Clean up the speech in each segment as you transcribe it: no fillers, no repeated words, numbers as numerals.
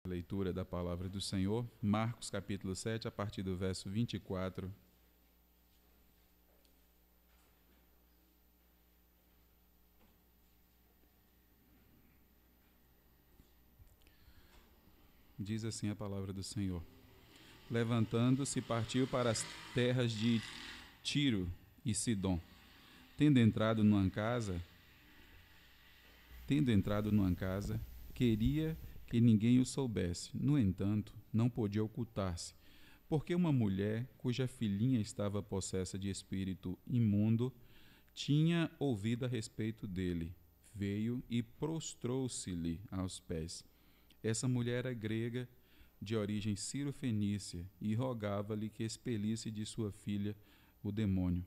Leitura da palavra do Senhor, Marcos capítulo 7, a partir do verso 24. Diz assim a palavra do Senhor: Levantando-se, partiu para as terras de Tiro e Sidom. Tendo entrado numa casa, queria que ninguém o soubesse. No entanto, não podia ocultar-se, porque uma mulher, cuja filhinha estava possessa de espírito imundo, tinha ouvido a respeito dele. Veio e prostrou-se-lhe aos pés. Essa mulher era grega, de origem cirofenícia, e rogava-lhe que expelisse de sua filha o demônio.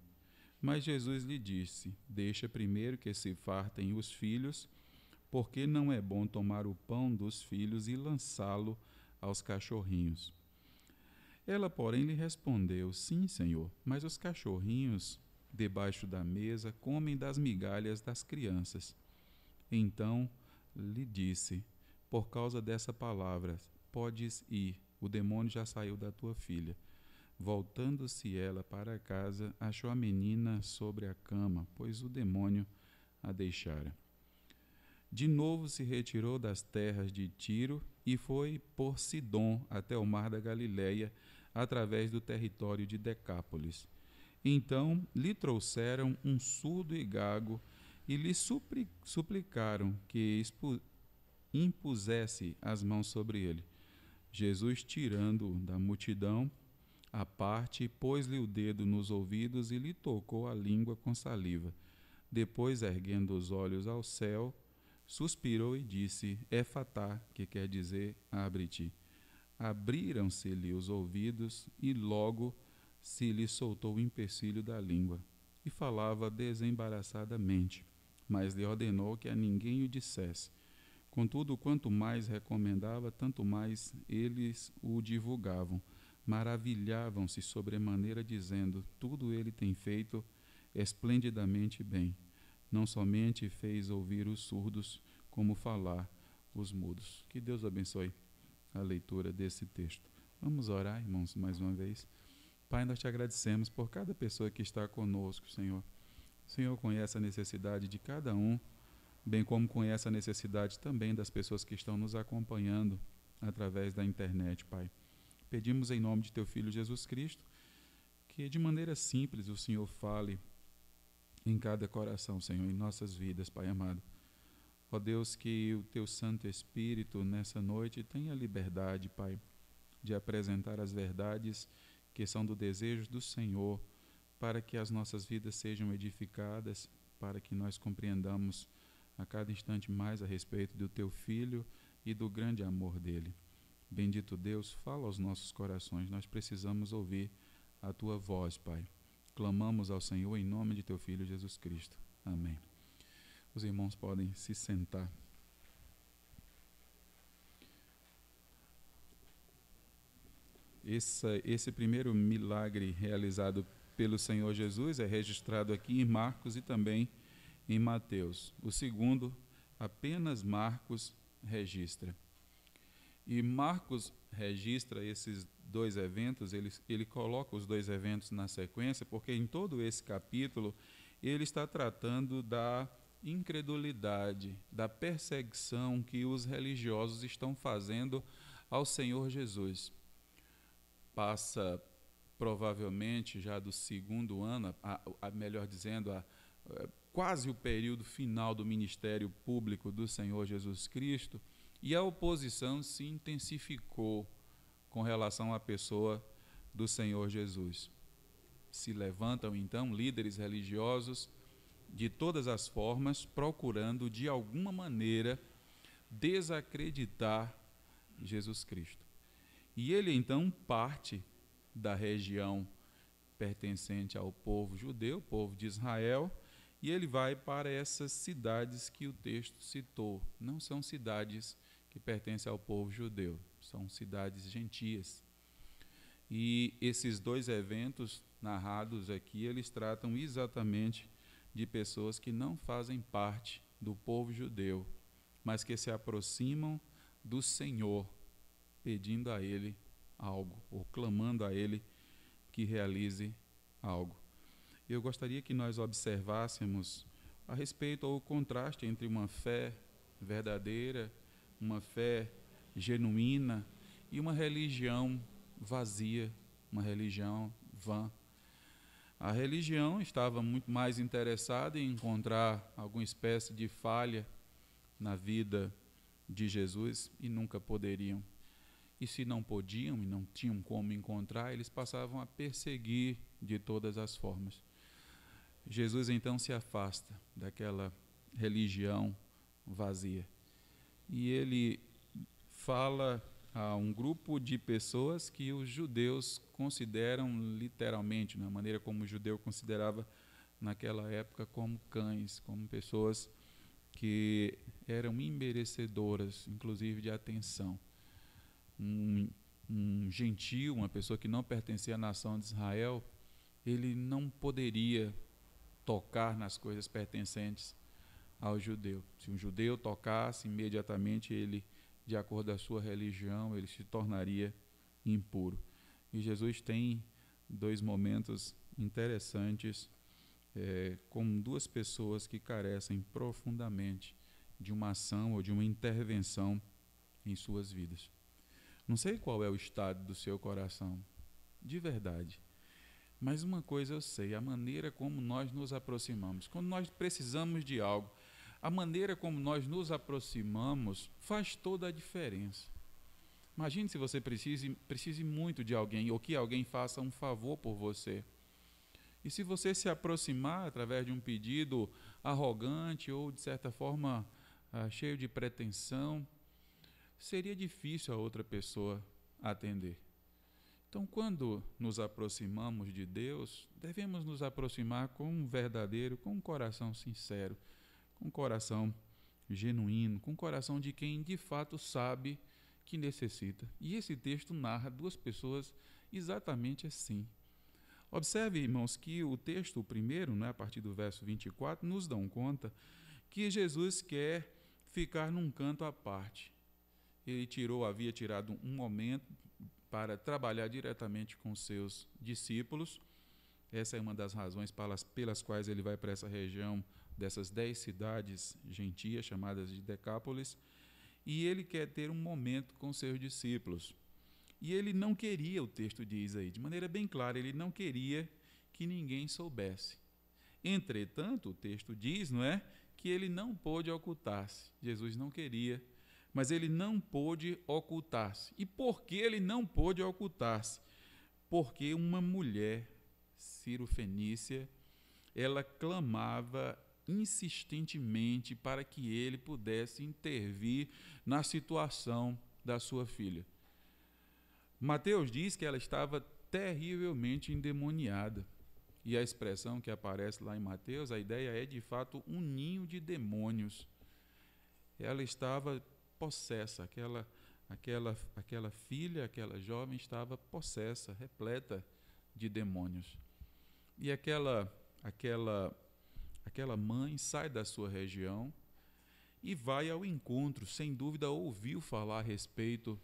Mas Jesus lhe disse: Deixa primeiro que se fartem os filhos, porque não é bom tomar o pão dos filhos e lançá-lo aos cachorrinhos. Ela, porém, lhe respondeu: Sim, Senhor, mas os cachorrinhos, debaixo da mesa, comem das migalhas das crianças. Então lhe disse: Por causa dessa palavra, podes ir, o demônio já saiu da tua filha. Voltando-se ela para casa, achou a menina sobre a cama, pois o demônio a deixara. De novo se retirou das terras de Tiro e foi por Sidom até o mar da Galileia, através do território de Decápolis. Então lhe trouxeram um surdo e gago e lhe suplicaram que impusesse as mãos sobre ele. Jesus, tirando-o da multidão à parte, pôs-lhe o dedo nos ouvidos e lhe tocou a língua com saliva. Depois, erguendo os olhos ao céu, suspirou e disse: Éfatá, que quer dizer, abre-te. Abriram-se-lhe os ouvidos e logo se lhe soltou o empecilho da língua. E falava desembaraçadamente, mas lhe ordenou que a ninguém o dissesse. Contudo, quanto mais recomendava, tanto mais eles o divulgavam. Maravilhavam-se sobremaneira, dizendo: Tudo ele tem feito esplendidamente bem. Não somente fez ouvir os surdos, como falar os mudos. Que Deus abençoe a leitura desse texto. Vamos orar, irmãos, mais uma vez. Pai, nós te agradecemos por cada pessoa que está conosco, Senhor. O Senhor conhece a necessidade de cada um, bem como conhece a necessidade também das pessoas que estão nos acompanhando através da internet, Pai. Pedimos em nome de Teu Filho Jesus Cristo que de maneira simples o Senhor fale em cada coração, Senhor, em nossas vidas, Pai amado. Ó Deus, que o Teu Santo Espírito nessa noite tenha liberdade, Pai, de apresentar as verdades que são do desejo do Senhor, para que as nossas vidas sejam edificadas, para que nós compreendamos a cada instante mais a respeito do Teu Filho e do grande amor dele. Bendito Deus, fala aos nossos corações, nós precisamos ouvir a Tua voz, Pai. Clamamos ao Senhor em nome de Teu Filho Jesus Cristo. Amém. Os irmãos podem se sentar. Esse primeiro milagre realizado pelo Senhor Jesus é registrado aqui em Marcos e também em Mateus. O segundo, apenas Marcos registra. E Marcos registra esses dois eventos, ele coloca os dois eventos na sequência, porque em todo esse capítulo ele está tratando da incredulidade, da perseguição que os religiosos estão fazendo ao Senhor Jesus. Passa provavelmente já do segundo ano, melhor dizendo, quase o período final do ministério público do Senhor Jesus Cristo, e a oposição se intensificou com relação à pessoa do Senhor Jesus. Se levantam então líderes religiosos de todas as formas, procurando de alguma maneira desacreditar Jesus Cristo. E ele então parte da região pertencente ao povo judeu, povo de Israel, e ele vai para essas cidades que o texto citou. Não são cidades que pertencem ao povo judeu, são cidades gentias. E esses dois eventos narrados aqui, eles tratam exatamente de pessoas que não fazem parte do povo judeu, mas que se aproximam do Senhor pedindo a ele algo, ou clamando a ele que realize algo. Eu gostaria que nós observássemos a respeito ao contraste entre uma fé verdadeira, uma fé genuína e uma religião vazia, uma religião vã. A religião estava muito mais interessada em encontrar alguma espécie de falha na vida de Jesus e nunca poderiam. E se não podiam e não tinham como encontrar, eles passavam a perseguir de todas as formas. Jesus então se afasta daquela religião vazia. E ele fala a um grupo de pessoas que os judeus consideram literalmente, na maneira como o judeu considerava naquela época, como cães, como pessoas que eram imerecedoras, inclusive, de atenção. Um gentio, uma pessoa que não pertencia à nação de Israel, ele não poderia tocar nas coisas pertencentes ao judeu. Se um judeu tocasse, imediatamente ele, de acordo com a sua religião, ele se tornaria impuro. E Jesus tem dois momentos interessantes com duas pessoas que carecem profundamente de uma ação ou de uma intervenção em suas vidas. Não sei qual é o estado do seu coração, de verdade. Mas uma coisa eu sei, a maneira como nós nos aproximamos. Quando nós precisamos de algo, a maneira como nós nos aproximamos faz toda a diferença. Imagine se você precise muito de alguém, ou que alguém faça um favor por você. E se você se aproximar através de um pedido arrogante ou, de certa forma, cheio de pretensão, seria difícil a outra pessoa atender. Então, quando nos aproximamos de Deus, devemos nos aproximar com um verdadeiro, com um coração sincero, com um coração genuíno, com um coração de quem de fato sabe que necessita. E esse texto narra duas pessoas exatamente assim. Observe, irmãos, que o texto, o primeiro, a partir do verso 24, nos dão conta que Jesus quer ficar num canto à parte. Ele havia tirado um momento para trabalhar diretamente com seus discípulos. Essa é uma das razões pelas quais ele vai para essa região dessas 10 cidades gentias, chamadas de Decápolis, e ele quer ter um momento com seus discípulos. E ele não queria, o texto diz aí, de maneira bem clara, ele não queria que ninguém soubesse. Entretanto, o texto diz, que ele não pôde ocultar-se. Jesus não queria, mas ele não pôde ocultar-se. E por que ele não pôde ocultar-se? Porque uma mulher cirofenícia, ela clamava insistentemente para que ele pudesse intervir na situação da sua filha. Mateus diz que ela estava terrivelmente endemoniada. E a expressão que aparece lá em Mateus, a ideia é de fato um ninho de demônios. Ela estava possessa, aquela filha, aquela jovem estava possessa, repleta de demônios. E aquela mãe sai da sua região e vai ao encontro, sem dúvida ouviu falar a respeito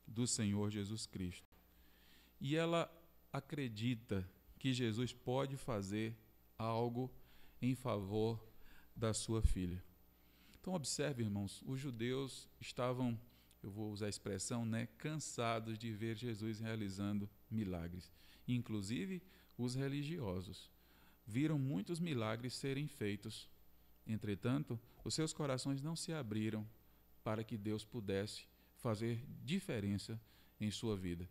do Senhor Jesus Cristo. E ela acredita que Jesus pode fazer algo em favor da sua filha. Então observe, irmãos, os judeus estavam, eu vou usar a expressão, cansados de ver Jesus realizando milagres. Inclusive os religiosos viram muitos milagres serem feitos. Entretanto, os seus corações não se abriram para que Deus pudesse fazer diferença em sua vida.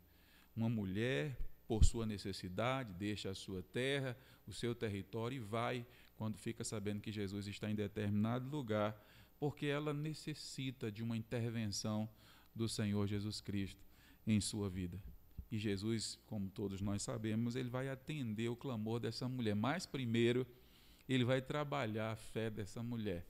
Uma mulher, por sua necessidade, deixa a sua terra, o seu território e vai quando fica sabendo que Jesus está em determinado lugar, porque ela necessita de uma intervenção do Senhor Jesus Cristo em sua vida. E Jesus, como todos nós sabemos, ele vai atender o clamor dessa mulher. Mas primeiro, ele vai trabalhar a fé dessa mulher.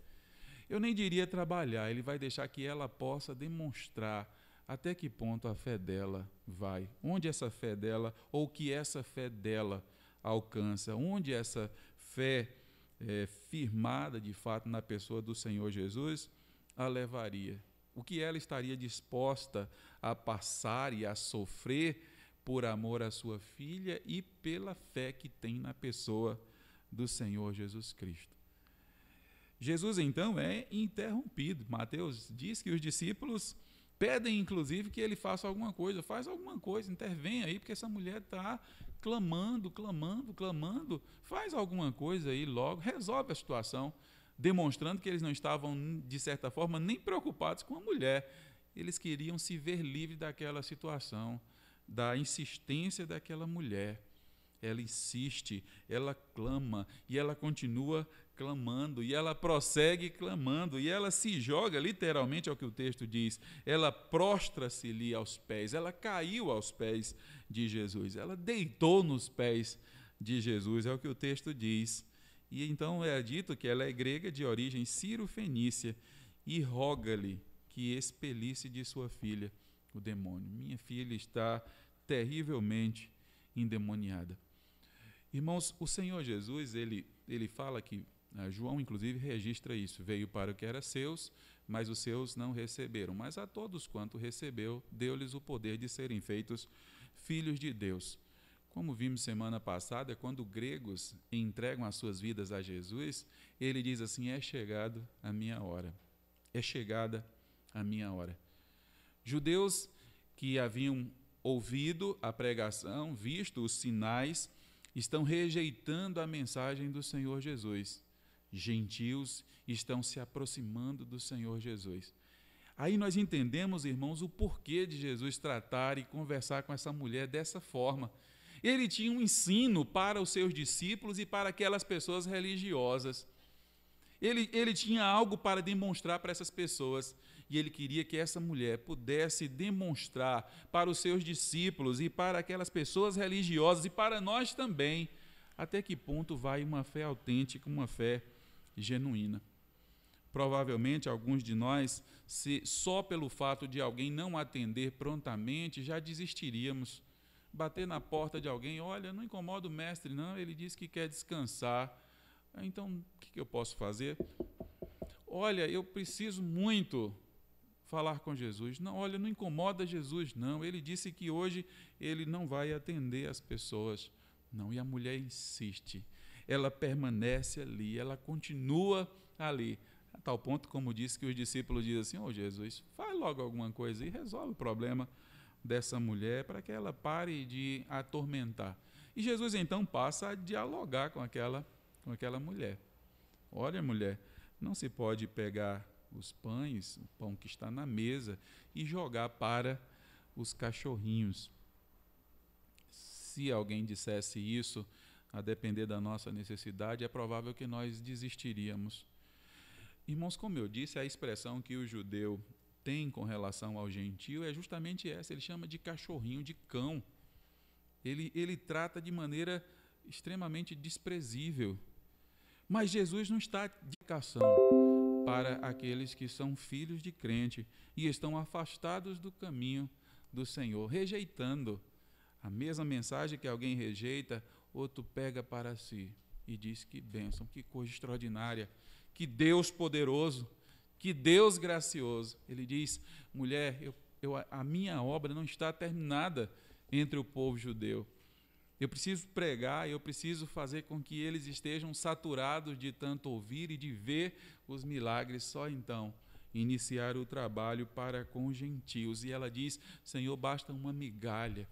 Eu nem diria trabalhar, ele vai deixar que ela possa demonstrar até que ponto a fé dela vai, onde essa fé dela, ou que essa fé dela alcança, onde essa fé firmada de fato na pessoa do Senhor Jesus a levaria. o que ela estaria disposta a passar e a sofrer por amor à sua filha e pela fé que tem na pessoa do Senhor Jesus Cristo. Jesus, então, é interrompido. Mateus diz que os discípulos pedem, inclusive, que ele faça alguma coisa. Faz alguma coisa, intervenha aí, porque essa mulher está clamando. Faz alguma coisa aí logo, resolve a situação, demonstrando que eles não estavam, de certa forma, nem preocupados com a mulher. Eles queriam se ver livres daquela situação, da insistência daquela mulher. Ela insiste, ela clama, e ela continua clamando, e ela prossegue clamando, e ela se joga, literalmente é o que o texto diz, ela prostra-se-lhe aos pés, ela caiu aos pés de Jesus, ela deitou nos pés de Jesus, é o que o texto diz. E então é dito que ela é grega de origem sírio-fenícia, e roga-lhe que expelisse de sua filha o demônio. Minha filha está terrivelmente endemoniada. Irmãos, o Senhor Jesus, ele fala que, João inclusive registra isso, veio para o que era seus, mas os seus não receberam. Mas a todos quanto recebeu, deu-lhes o poder de serem feitos filhos de Deus. Como vimos semana passada, quando gregos entregam as suas vidas a Jesus, ele diz assim, é chegado a minha hora. É chegada a minha hora. Judeus que haviam ouvido a pregação, visto os sinais, estão rejeitando a mensagem do Senhor Jesus. Gentios estão se aproximando do Senhor Jesus. Aí nós entendemos, irmãos, o porquê de Jesus tratar e conversar com essa mulher dessa forma. Ele tinha um ensino para os seus discípulos e para aquelas pessoas religiosas. Ele tinha algo para demonstrar para essas pessoas. E ele queria que essa mulher pudesse demonstrar para os seus discípulos e para aquelas pessoas religiosas e para nós também, até que ponto vai uma fé autêntica, uma fé genuína. Provavelmente, alguns de nós, se só pelo fato de alguém não atender prontamente, já desistiríamos. Bater na porta de alguém, olha, não incomoda o mestre, não, ele disse que quer descansar. Então, o que eu posso fazer? Olha, eu preciso muito falar com Jesus. Não, olha, não incomoda Jesus, não. Ele disse que hoje ele não vai atender as pessoas. Não, e a mulher insiste. Ela permanece ali, ela continua ali. A tal ponto, como disse, que os discípulos dizem assim, ô Jesus, faz logo alguma coisa e resolve o problema dessa mulher para que ela pare de atormentar. E Jesus então passa a dialogar com aquela mulher. Olha, mulher, não se pode pegar os pães, o pão que está na mesa, e jogar para os cachorrinhos. Se alguém dissesse isso, a depender da nossa necessidade, é provável que nós desistiríamos. Irmãos, como eu disse, a expressão que o judeu tem com relação ao gentio é justamente essa, ele chama de cachorrinho, de cão. Ele trata de maneira extremamente desprezível. Mas Jesus não está de indicação para aqueles que são filhos de crente e estão afastados do caminho do Senhor, rejeitando a mesma mensagem que alguém rejeita, outro pega para si e diz que bênção, que coisa extraordinária, que Deus poderoso, que Deus gracioso. Ele diz, mulher, a minha obra não está terminada entre o povo judeu. Eu preciso pregar, eu preciso fazer com que eles estejam saturados de tanto ouvir e de ver os milagres, só então iniciar o trabalho para com os gentios. E ela diz, Senhor, basta uma migalha,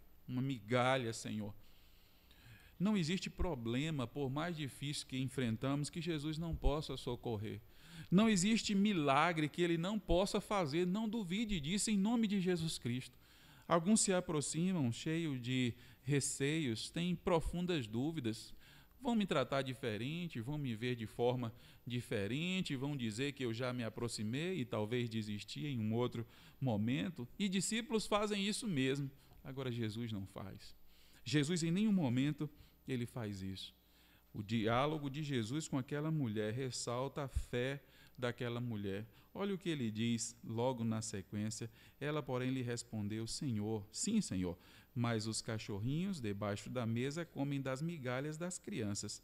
Senhor. Não existe problema, por mais difícil que enfrentamos, que Jesus não possa socorrer. Não existe milagre que ele não possa fazer, não duvide disso em nome de Jesus Cristo. Alguns se aproximam cheios de receios, têm profundas dúvidas, vão me tratar diferente, vão me ver de forma diferente, vão dizer que eu já me aproximei e talvez desisti em um outro momento, e discípulos fazem isso mesmo. Agora Jesus não faz. Jesus em nenhum momento ele faz isso. O diálogo de Jesus com aquela mulher ressalta a fé daquela mulher. Olha o que ele diz logo na sequência. Ela, porém, lhe respondeu, Senhor, sim, Senhor, mas os cachorrinhos debaixo da mesa comem das migalhas das crianças.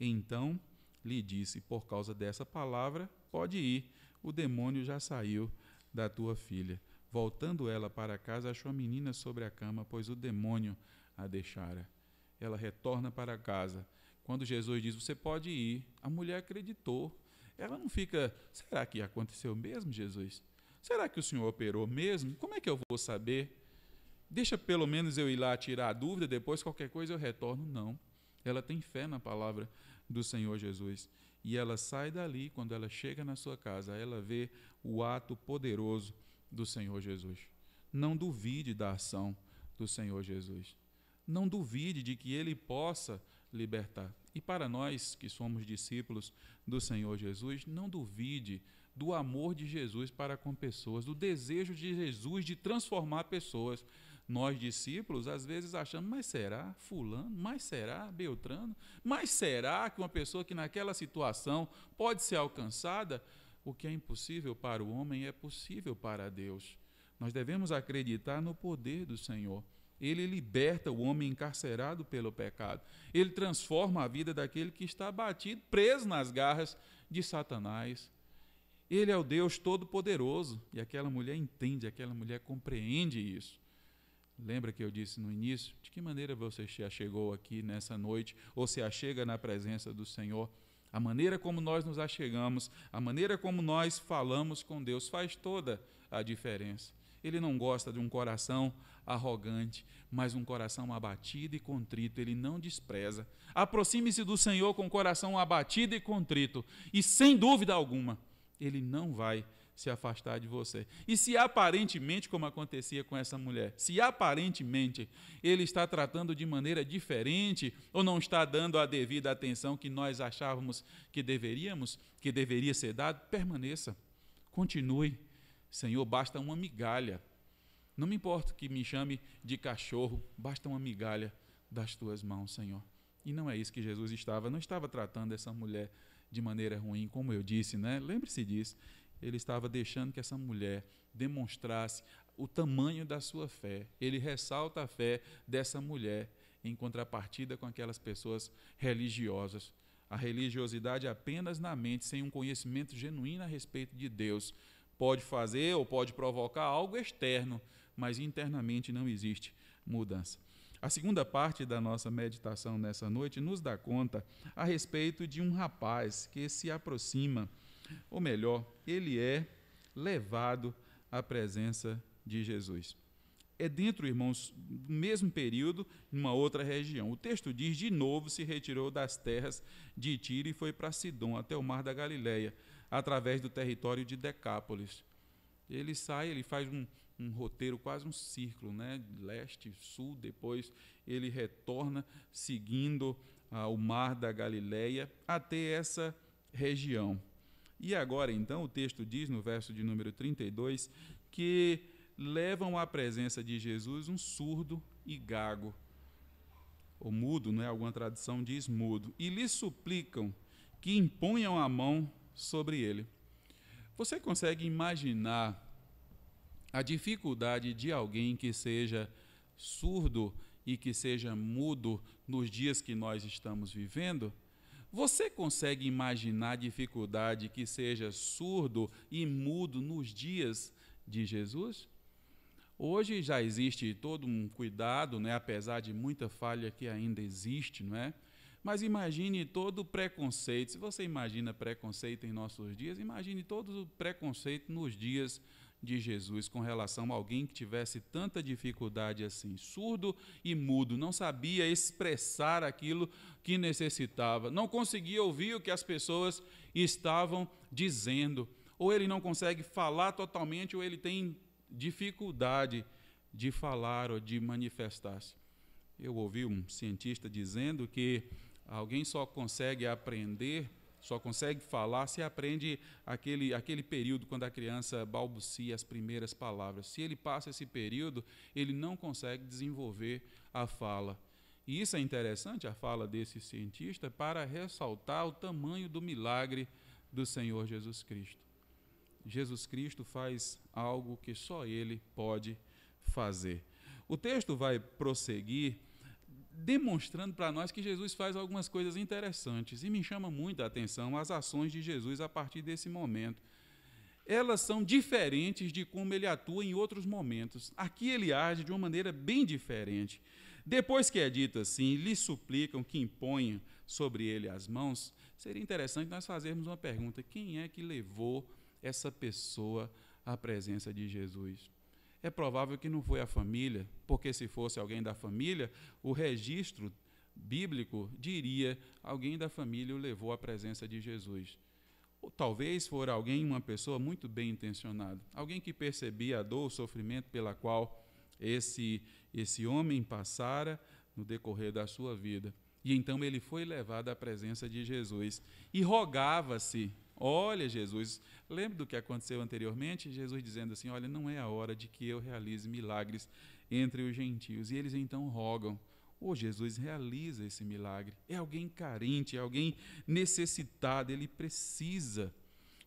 Então lhe disse, por causa dessa palavra, pode ir, o demônio já saiu da tua filha. Voltando ela para casa, achou a menina sobre a cama, pois o demônio a deixara. Ela retorna para casa. Quando Jesus diz, você pode ir, a mulher acreditou. Ela não fica, será que aconteceu mesmo, Jesus? Será que o Senhor operou mesmo? Como é que eu vou saber? Deixa pelo menos eu ir lá tirar a dúvida, depois qualquer coisa eu retorno. Não. Ela tem fé na palavra do Senhor Jesus. E ela sai dali, quando ela chega na sua casa, ela vê o ato poderoso do Senhor Jesus. Não duvide da ação do Senhor Jesus. Não duvide de que Ele possa libertar. E para nós que somos discípulos do Senhor Jesus, não duvide do amor de Jesus para com pessoas, do desejo de Jesus de transformar pessoas. Nós, discípulos, às vezes achamos, mas será fulano? Mas será Beltrano? Mas será que uma pessoa que naquela situação pode ser alcançada? O que é impossível para o homem é possível para Deus. Nós devemos acreditar no poder do Senhor. Ele liberta o homem encarcerado pelo pecado. Ele transforma a vida daquele que está abatido, preso nas garras de Satanás. Ele é o Deus Todo-Poderoso. E aquela mulher entende, aquela mulher compreende isso. Lembra que eu disse no início? De que maneira você se achegou aqui nessa noite, ou se achega na presença do Senhor? A maneira como nós nos achegamos, a maneira como nós falamos com Deus faz toda a diferença. Ele não gosta de um coração arrogante, mas um coração abatido e contrito. Ele não despreza. Aproxime-se do Senhor com o coração abatido e contrito, e sem dúvida alguma, Ele não vai se afastar de você. E se aparentemente, como acontecia com essa mulher, se aparentemente Ele está tratando de maneira diferente, ou não está dando a devida atenção que nós achávamos que deveria ser dado, permaneça, continue. Senhor, basta uma migalha. Não me importa que me chame de cachorro, basta uma migalha das tuas mãos, Senhor. E não é isso que Jesus não estava tratando essa mulher de maneira ruim, como eu disse, né? Lembre-se disso. Ele estava deixando que essa mulher demonstrasse o tamanho da sua fé. Ele ressalta a fé dessa mulher em contrapartida com aquelas pessoas religiosas. A religiosidade apenas na mente, sem um conhecimento genuíno a respeito de Deus, pode fazer ou pode provocar algo externo, mas internamente não existe mudança. A segunda parte da nossa meditação nessa noite nos dá conta a respeito de um rapaz que se aproxima, ou melhor, ele é levado à presença de Jesus. É dentro, irmãos, do mesmo período, numa outra região. O texto diz, de novo se retirou das terras de Tiro e foi para Sidom, até o mar da Galileia, através do território de Decápolis. Ele sai, ele faz um roteiro, quase um círculo, né? Leste, sul, depois ele retorna seguindo o mar da Galileia até essa região. E agora, então, o texto diz, no verso de número 32, que levam à presença de Jesus um surdo e gago, ou mudo, né? Alguma tradução diz mudo, e lhe suplicam que imponham a mão sobre ele. Você consegue imaginar a dificuldade de alguém que seja surdo e que seja mudo nos dias que nós estamos vivendo? Você consegue imaginar a dificuldade que seja surdo e mudo nos dias de Jesus? Hoje já existe todo um cuidado, né, apesar de muita falha que ainda existe, não é? Mas imagine todo o preconceito. Se você imagina preconceito em nossos dias, imagine todo o preconceito nos dias de Jesus com relação a alguém que tivesse tanta dificuldade assim, surdo e mudo, não sabia expressar aquilo que necessitava, não conseguia ouvir o que as pessoas estavam dizendo, ou ele não consegue falar totalmente, ou ele tem dificuldade de falar ou de manifestar-se. Eu ouvi um cientista dizendo que alguém só consegue aprender, só consegue falar se aprende aquele período quando a criança balbucia as primeiras palavras. Se ele passa esse período, ele não consegue desenvolver a fala. E isso é interessante, a fala desse cientista, para ressaltar o tamanho do milagre do Senhor Jesus Cristo. Jesus Cristo faz algo que só Ele pode fazer. O texto vai prosseguir demonstrando para nós que Jesus faz algumas coisas interessantes, e me chama muito a atenção as ações de Jesus a partir desse momento. elas são diferentes de como ele atua em outros momentos. Aqui ele age de uma maneira bem diferente. Depois que é dito assim, lhe suplicam que imponham sobre ele as mãos, seria interessante nós fazermos uma pergunta: quem é que levou essa pessoa à presença de Jesus? É provável que não foi a família, porque se fosse alguém da família, o registro bíblico diria: alguém da família o levou à presença de Jesus. Ou talvez for alguém, uma pessoa muito bem intencionada, alguém que percebia a dor, o sofrimento pela qual esse homem passara no decorrer da sua vida. E então ele foi levado à presença de Jesus e rogava-se: olha, Jesus, lembra do que aconteceu anteriormente? Jesus dizendo assim: olha, não é a hora de que eu realize milagres entre os gentios. E eles então rogam: oh, Jesus, realiza esse milagre. É alguém carente, é alguém necessitado, ele precisa.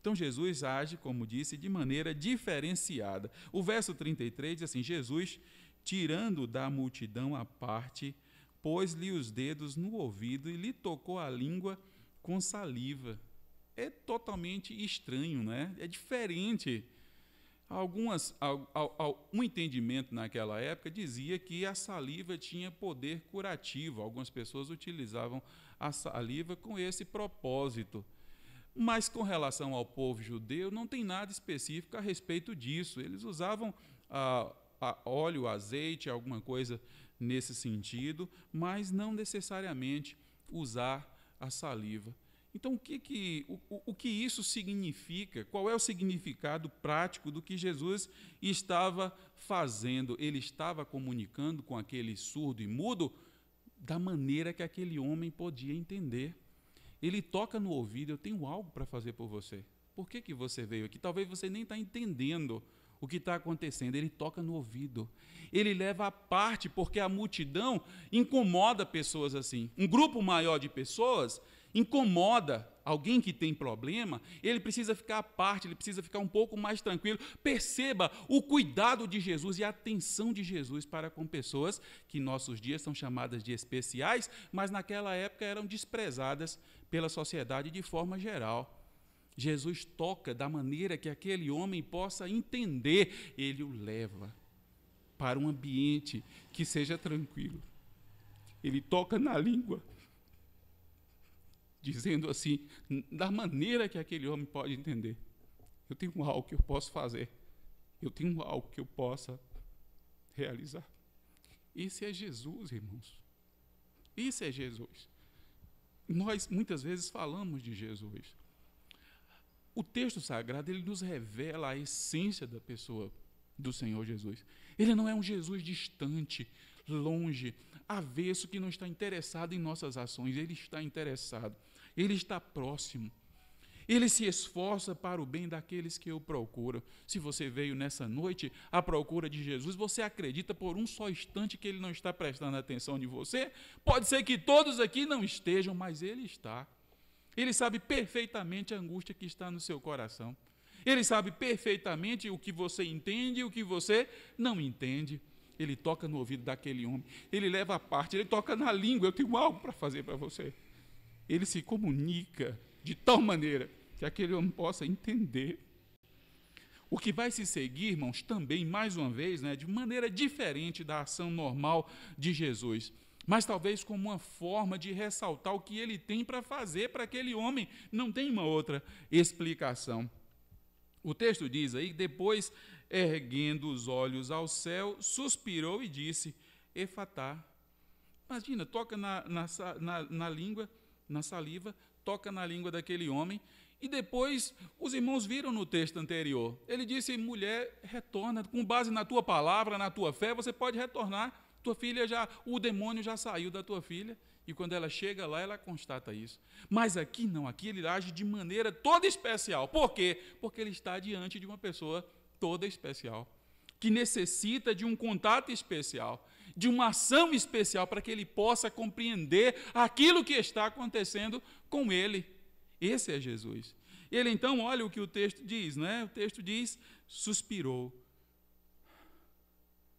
Então Jesus age, como disse, de maneira diferenciada. O verso 33 diz assim: Jesus, tirando da multidão à parte, pôs-lhe os dedos no ouvido e lhe tocou a língua com saliva. É totalmente estranho, né? É diferente. Um entendimento naquela época dizia que a saliva tinha poder curativo. Algumas pessoas utilizavam a saliva com esse propósito. Mas com relação ao povo judeu, não tem nada específico a respeito disso. Eles usavam óleo, azeite, alguma coisa nesse sentido, mas não necessariamente usar a saliva. Então, o que isso significa? Qual é o significado prático do que Jesus estava fazendo? Ele estava comunicando com aquele surdo e mudo da maneira que aquele homem podia entender. Ele toca no ouvido: eu tenho algo para fazer por você. Por que você veio aqui? Talvez você nem está entendendo o que está acontecendo. Ele toca no ouvido. Ele leva à parte, porque a multidão incomoda pessoas assim. Um grupo maior de pessoas incomoda alguém que tem problema, ele precisa ficar à parte, ele precisa ficar um pouco mais tranquilo. Perceba o cuidado de Jesus e a atenção de Jesus para com pessoas que em nossos dias são chamadas de especiais, mas naquela época eram desprezadas pela sociedade de forma geral. Jesus toca da maneira que aquele homem possa entender. Ele o leva para um ambiente que seja tranquilo. Ele toca na língua, dizendo assim, da maneira que aquele homem pode entender: eu tenho algo que eu posso fazer, eu tenho algo que eu possa realizar. Esse é Jesus, irmãos. Isso é Jesus. Nós muitas vezes falamos de Jesus. O texto sagrado, ele nos revela a essência da pessoa do Senhor Jesus. Ele não é um Jesus distante, longe, avesso, que não está interessado em nossas ações. Ele está interessado, ele está próximo. Ele se esforça para o bem daqueles que o procuram. Se você veio nessa noite à procura de Jesus, você acredita por um só instante que ele não está prestando atenção em você? Pode ser que todos aqui não estejam, mas ele está. Ele sabe perfeitamente a angústia que está no seu coração. Ele sabe perfeitamente o que você entende e o que você não entende. Ele toca no ouvido daquele homem, ele leva a parte, ele toca na língua: eu tenho algo para fazer para você. Ele se comunica de tal maneira que aquele homem possa entender. O que vai se seguir, irmãos, também, mais uma vez, de maneira diferente da ação normal de Jesus, mas talvez como uma forma de ressaltar o que ele tem para fazer para aquele homem. Não tem uma outra explicação. O texto diz aí: depois, erguendo os olhos ao céu, suspirou e disse: Efatá. Imagina, toca na língua, na saliva, toca na língua daquele homem. E depois, os irmãos viram no texto anterior, ele disse: mulher, retorna, com base na tua palavra, na tua fé, você pode retornar. Tua filha o demônio já saiu da tua filha. E quando ela chega lá, ela constata isso. Mas aqui não, aqui ele age de maneira toda especial. Por quê? Porque ele está diante de uma pessoa toda especial, que necessita de um contato especial, de uma ação especial, para que ele possa compreender aquilo que está acontecendo com ele. Esse é Jesus. Ele então, olha o que o texto diz, O texto diz: suspirou.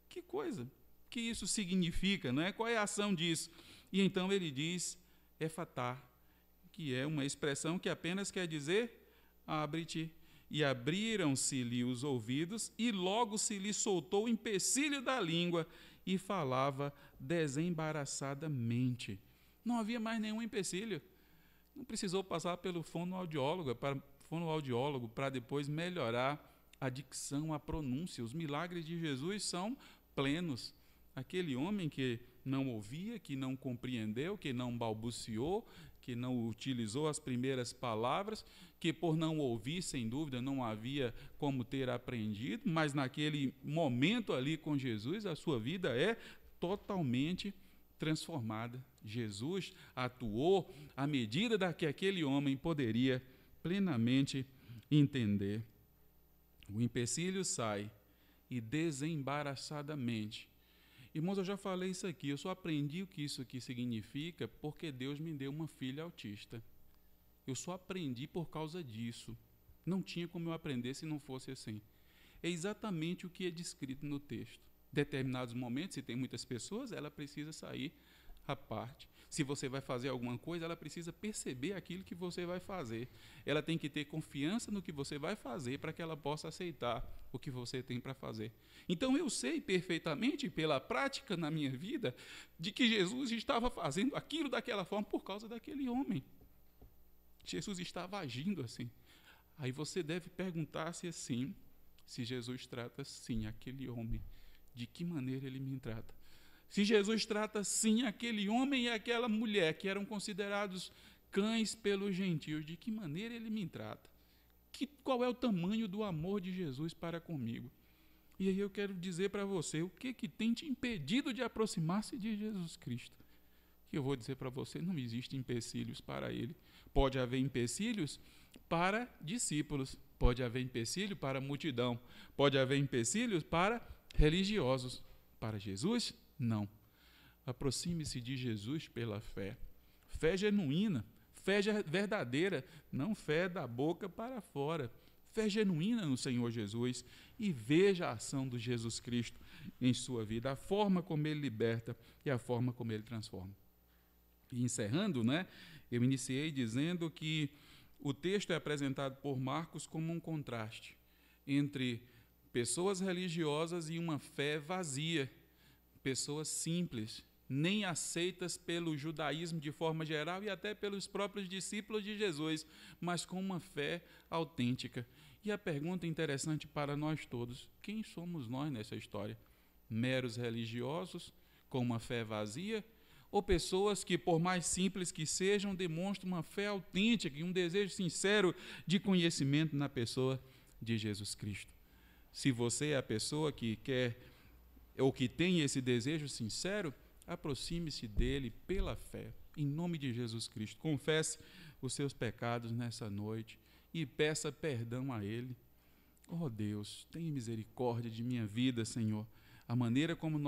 Que coisa que isso significa, Qual é a ação disso? E então ele diz: efatá, que é uma expressão que apenas quer dizer: abre-te. e abriram-se-lhe os ouvidos, e logo se lhe soltou o empecilho da língua, e falava desembaraçadamente. Não havia mais nenhum empecilho. Não precisou passar pelo fonoaudiólogo para depois melhorar a dicção, a pronúncia. Os milagres de Jesus são plenos. Aquele homem que não ouvia, que não compreendeu, que não balbuciou, que não utilizou as primeiras palavras, que por não ouvir, sem dúvida, não havia como ter aprendido, mas naquele momento ali com Jesus, a sua vida é totalmente transformada. Jesus atuou à medida da que aquele homem poderia plenamente entender. O empecilho sai e desembaraçadamente. Irmãos, eu já falei isso aqui, eu só aprendi o que isso aqui significa porque Deus me deu uma filha autista. Eu só aprendi por causa disso. Não tinha como eu aprender se não fosse assim. É exatamente o que é descrito no texto. Em determinados momentos, se tem muitas pessoas, ela precisa sair à parte. Se você vai fazer alguma coisa, ela precisa perceber aquilo que você vai fazer. Ela tem que ter confiança no que você vai fazer para que ela possa aceitar o que você tem para fazer. Então eu sei perfeitamente, pela prática na minha vida, de que Jesus estava fazendo aquilo daquela forma por causa daquele homem. Jesus estava agindo assim. Aí você deve perguntar-se assim, se Jesus trata sim aquele homem, de que maneira ele me trata? Se Jesus trata sim aquele homem e aquela mulher que eram considerados cães pelos gentios, de que maneira ele me trata? Qual é o tamanho do amor de Jesus para comigo? E aí eu quero dizer para você, o que tem te impedido de aproximar-se de Jesus Cristo? Que eu vou dizer para você, não existem empecilhos para ele. Pode haver empecilhos para discípulos, pode haver empecilho para multidão, pode haver empecilhos para religiosos. Para Jesus, não. Aproxime-se de Jesus pela fé. Fé genuína, fé verdadeira, não fé da boca para fora. Fé genuína no Senhor Jesus e veja a ação do Jesus Cristo em sua vida, a forma como Ele liberta e a forma como Ele transforma. E encerrando, eu iniciei dizendo que o texto é apresentado por Marcos como um contraste entre pessoas religiosas e uma fé vazia, pessoas simples, nem aceitas pelo judaísmo de forma geral e até pelos próprios discípulos de Jesus, mas com uma fé autêntica. E a pergunta interessante para nós todos, quem somos nós nessa história? Meros religiosos, com uma fé vazia, ou pessoas que, por mais simples que sejam, demonstram uma fé autêntica e um desejo sincero de conhecimento na pessoa de Jesus Cristo? Se você é a pessoa que quer ou que tem esse desejo sincero, aproxime-se dele pela fé, em nome de Jesus Cristo. Confesse os seus pecados nessa noite e peça perdão a ele. Oh Deus, tenha misericórdia de minha vida, Senhor. A maneira como nós